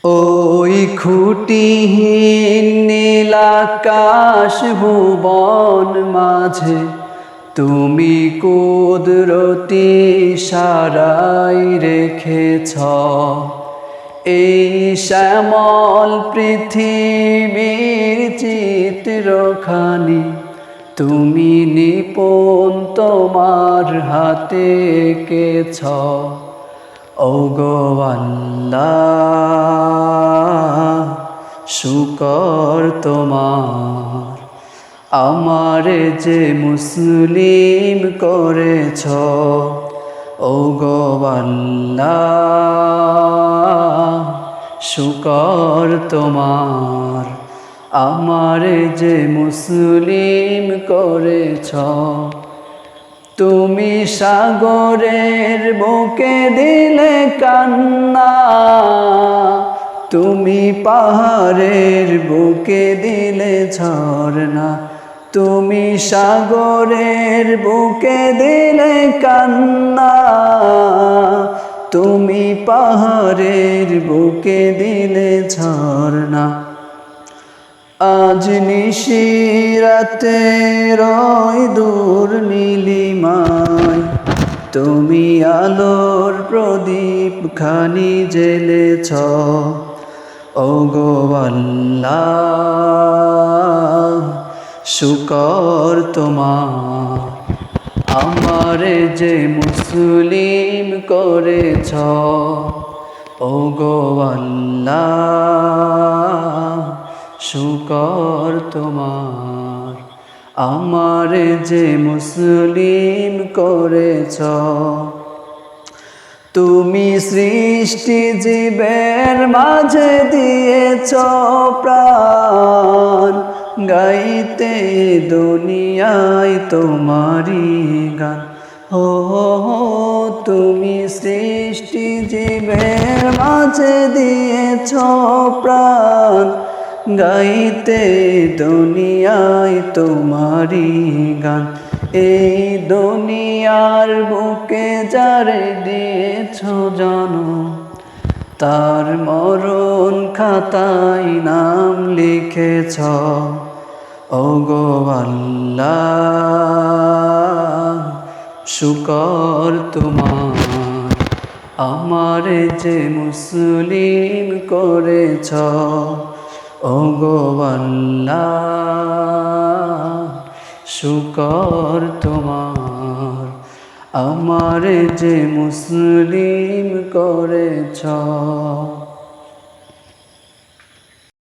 ওই খুঁটিহীন নীলাকাশ ভুবন মাঝে তুমি কুদরতি সারাই রেখেছ। এই শ্যামল পৃথিবীর চিত্রখানি তুমি নিপুণ তোমার হাতে এঁকেছ। ওগো আল্লাহ শুকর তোমার, আমারে যে মুসলিম করেছ। ওগো আল্লাহ শুকর তোমার, আমারে যে মুসলিম করেছ। তুমি সাগরের বুকে দিলে কান্না, তুমি পাহাড়ের বুকে দিলে ঝরনা। তুমি সাগরের বুকে দিলে কান্না, তুমি পাহাড়ের বুকে দিলে ঝরনা। আজ নিশিরাতে রয় দূর নীলিমায় তুমি আলোর প্রদীপ খানি জ্বেলেছ। ওগো আল্লাহ শুকর তোমার, আমারে যে মুসলিম করেছ। ওগো আল্লাহ শুকর তোমার, আমারে যে মুসলিম করেছ। তুমি সৃষ্টি জীবের মাঝে দিয়েছ প্রাণ, গাইতে দুনিয়ায় তোমারি গান। ও তুমি সৃষ্টি জীবের মাঝে দিয়েছ প্রাণ, গাইতে দুনিয়ায় তোমারি গান। এই দুনিয়ার বুকে যারে দিয়েছ জানো, তার মরণ খাতায় নাম লিখেছ। ওগো আল্লাহ শুকর তোমার, আমারে যে মুসলিম করেছ। ওগো আল্লাহ শুকর তোমার, আমারে যে মুসলিম করেছ।